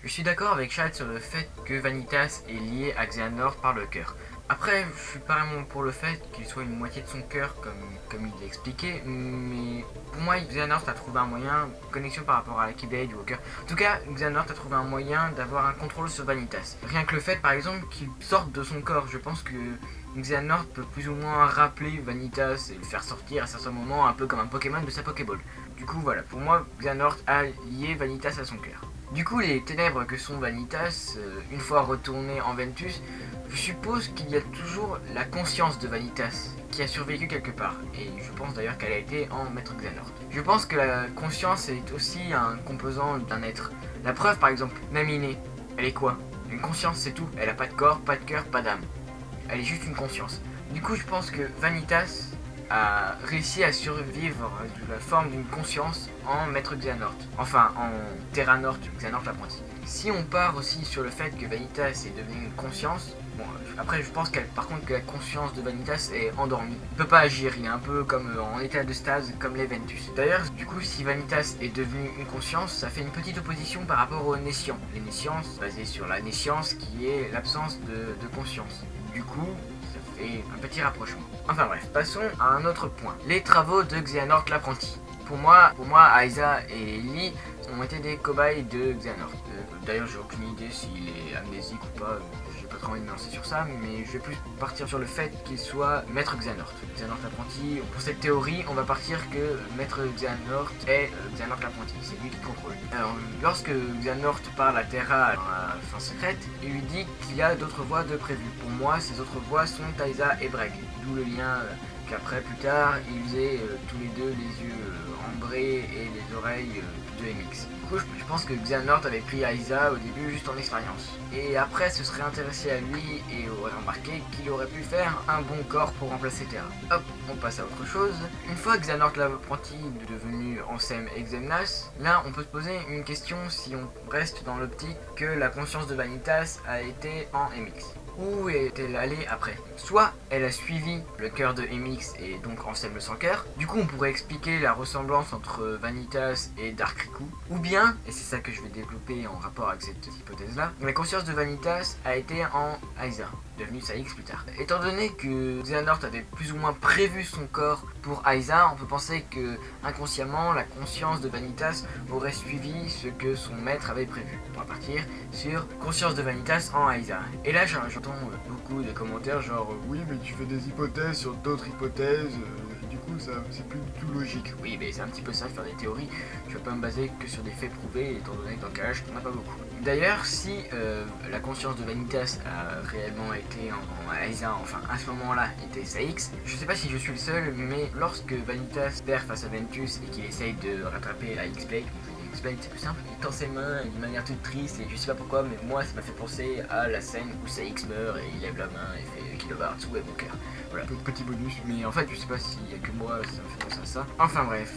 Je suis d'accord avec Chad sur le fait que Vanitas est lié à Xehanort par le cœur. Après, je suis pas vraiment pour le fait qu'il soit une moitié de son cœur comme il l'a expliqué, mais pour moi, Xehanort a trouvé un moyen, connexion par rapport à la Keyblade ou au cœur. En tout cas, Xehanort a trouvé un moyen d'avoir un contrôle sur Vanitas. Rien que le fait, par exemple, qu'il sorte de son corps, je pense que Xehanort peut plus ou moins rappeler Vanitas et le faire sortir à certains moments, un peu comme un Pokémon de sa Pokéball. Du coup, voilà, pour moi, Xehanort a lié Vanitas à son cœur. Du coup, les ténèbres que sont Vanitas, une fois retournées en Ventus, je suppose qu'il y a toujours la conscience de Vanitas qui a survécu quelque part. Et je pense d'ailleurs qu'elle a été en Maître Xehanort. Je pense que la conscience est aussi un composant d'un être. La preuve, par exemple, Naminé, elle est quoi? Une conscience, c'est tout. Elle a pas de corps, pas de cœur, pas d'âme. Elle est juste une conscience. Du coup, je pense que Vanitas a réussi à survivre sous la forme d'une conscience en Maître Xehanort. Enfin, en Terranort, Xehanort l'apprenti. Si on part aussi sur le fait que Vanitas est devenue une conscience, bon, après je pense par contre que la conscience de Vanitas est endormie. Il peut pas agir, il est un peu comme en état de stase, comme les Ventus. D'ailleurs, du coup, si Vanitas est devenu une conscience, ça fait une petite opposition par rapport aux Nescients. Les Nescients, basés sur la Nescience qui est l'absence de conscience. Du coup, ça fait un petit rapprochement. Enfin bref, passons à un autre point. Les travaux de Xehanort l'apprenti. Pour moi, Aiza et Lee ont été des cobayes de Xehanort. D'ailleurs, j'ai aucune idée s'il est amnésique ou pas. J'ai pas trop envie de me lancer sur ça, mais je vais plus partir sur le fait qu'il soit Maître Xehanort. Xehanort l'apprenti. Pour cette théorie, on va partir que Maître Xehanort est Xehanort l'apprenti. C'est lui qui contrôle. Alors, lorsque Xehanort parle à Terra dans la fin secrète, il lui dit qu'il y a d'autres voies de prévues. Pour moi, ces autres voies sont Aiza et Breg. D'où le lien qu'après, plus tard, ils aient tous les deux les yeux ambrés et les oreilles de MX. Du coup, je pense que Xehanort avait pris Aiza au début juste en expérience. Et après se serait intéressé à lui et aurait remarqué qu'il aurait pu faire un bon corps pour remplacer Terra. Hop, on passe à autre chose. Une fois Xehanort l'apprenti devenu Ansem et Xemnas, là on peut se poser une question si on reste dans l'optique que la conscience de Vanitas a été en MX. Où est-elle allée après? Soit elle a suivi le cœur de MX et donc Ansem le sans cœur. Du coup, on pourrait expliquer la ressemblance entre Vanitas et Dark Riku. Ou bien, et c'est ça que je vais développer en rapport avec cette hypothèse-là, la conscience de Vanitas a été en Aiza, devenue Saïx plus tard. Étant donné que Xehanort avait plus ou moins prévu son corps pour Aiza, on peut penser que inconsciemment, la conscience de Vanitas aurait suivi ce que son maître avait prévu. On va partir sur conscience de Vanitas en Aiza. Et là, j'entends beaucoup de commentaires genre oui, mais tu fais des hypothèses sur d'autres hypothèses, du coup, ça c'est plus du tout logique. Oui, mais c'est un petit peu ça, faire des théories. Je vais pas me baser que sur des faits prouvés, étant donné que dans le cas, on n'a pas beaucoup. D'ailleurs, si la conscience de Vanitas a réellement été en Aiza, enfin à ce moment-là était Saïx, je sais pas si je suis le seul, mais lorsque Vanitas perd face à Ventus et qu'il essaye de rattraper la X-Blade, c'est plus simple, il tend ses mains d'une manière toute triste et je sais pas pourquoi, mais moi ça m'a fait penser à la scène où Saïx meurt et il lève la main et fait Kilobartsu et mon cœur. Voilà, petit bonus, mais en fait je sais pas s'il y a que moi ça me fait penser à ça. Enfin bref,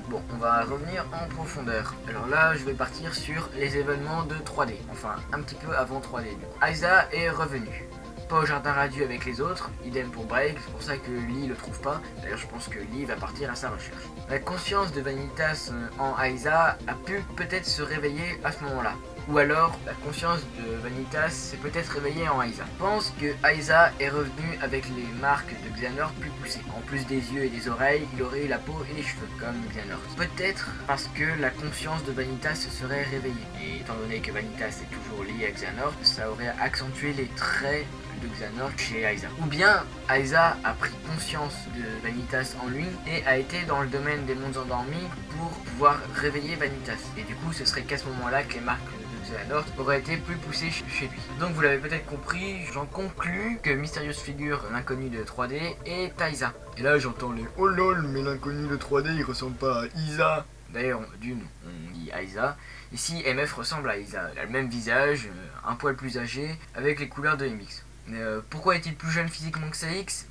bon, on va revenir en profondeur. Alors là je vais partir sur les événements de 3D, enfin un petit peu avant 3D du coup. Aiza est revenu. Pas au jardin radieux avec les autres, idem pour Break, c'est pour ça que Lee le trouve pas. D'ailleurs je pense que Lee va partir à sa recherche. La conscience de Vanitas en Aiza a pu peut-être se réveiller à ce moment-là. Ou alors la conscience de Vanitas s'est peut-être réveillée en Aiza. Je pense que Aiza est revenu avec les marques de Xehanort plus poussées. En plus des yeux et des oreilles, il aurait eu la peau et les cheveux comme Xehanort. Peut-être parce que la conscience de Vanitas se serait réveillée. Et étant donné que Vanitas est toujours lié à Xehanort, ça aurait accentué les traits de Xehanort chez Aiza. Ou bien Aiza a pris conscience de Vanitas en lui et a été dans le domaine des mondes endormis pour pouvoir réveiller Vanitas. Et du coup ce serait qu'à ce moment-là que les marques de Xehanort auraient été plus poussées chez lui. Donc vous l'avez peut-être compris, j'en conclus que Mystérieuse Figure, l'inconnu de 3D, est Aiza. Et là j'entends les oh lol, mais l'inconnu de 3D il ressemble pas à Isa. D'ailleurs, d'une, on dit Aiza. Ici, MF ressemble à Aiza. Elle a le même visage, un poil plus âgé, avec les couleurs de MX. Mais pourquoi est-il plus jeune physiquement que Saïx?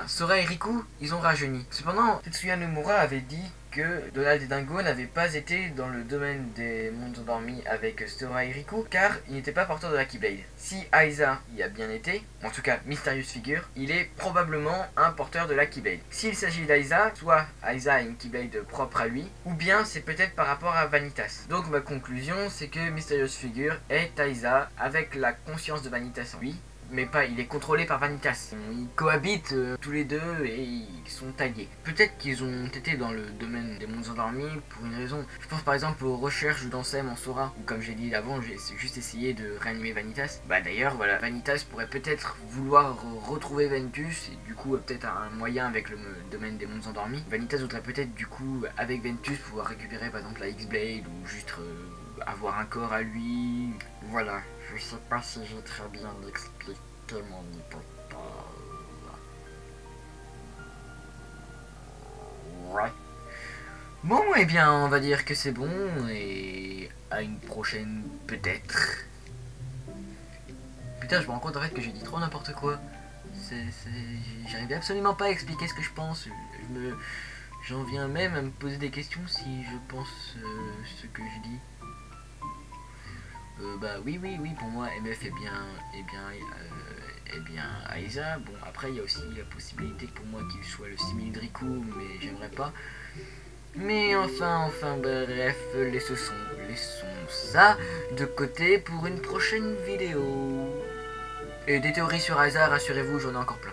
Sora et Riku, ils ont rajeuni. Cependant, Tetsuya Nomura avait dit que Donald et Dingo n'avaient pas été dans le domaine des mondes endormis avec Sora et Riku, car il n'était pas porteur de la Keyblade. Si Aiza y a bien été, en tout cas Mysterious Figure, il est probablement un porteur de la Keyblade. S'il s'agit d'Aiza, soit Aiza a une Keyblade propre à lui, ou bien c'est peut-être par rapport à Vanitas. Donc ma conclusion, c'est que Mysterious Figure est Aiza avec la conscience de Vanitas en lui, mais pas, il est contrôlé par Vanitas. Ils cohabitent tous les deux et ils sont taillés. Peut-être qu'ils ont été dans le domaine des mondes endormis pour une raison. Je pense par exemple aux recherches d'Ansem en Sora, où comme j'ai dit avant, j'ai juste essayé de réanimer Vanitas. Bah d'ailleurs, voilà, Vanitas pourrait peut-être vouloir retrouver Ventus, et du coup peut-être un moyen avec le domaine des mondes endormis. Vanitas voudrait peut-être du coup, avec Ventus, pouvoir récupérer par exemple la X-Blade, ou juste avoir un corps à lui. Voilà, je sais pas si j'ai très bien expliqué mon hypothèse. Ouais. Bon, eh bien, on va dire que c'est bon, et à une prochaine, peut-être. Putain, je me rends compte en fait que j'ai dit trop n'importe quoi. J'arrivais absolument pas à expliquer ce que je pense. J'en viens même à me poser des questions si je pense ce que je dis. Bah oui, pour moi MF est bien Aiza. Bon, après il y a aussi la possibilité pour moi qu'il soit le simili de Riku, mais j'aimerais pas. Mais enfin, bref, laissons ça de côté pour une prochaine vidéo. Et des théories sur Aiza, rassurez-vous, j'en ai encore plein.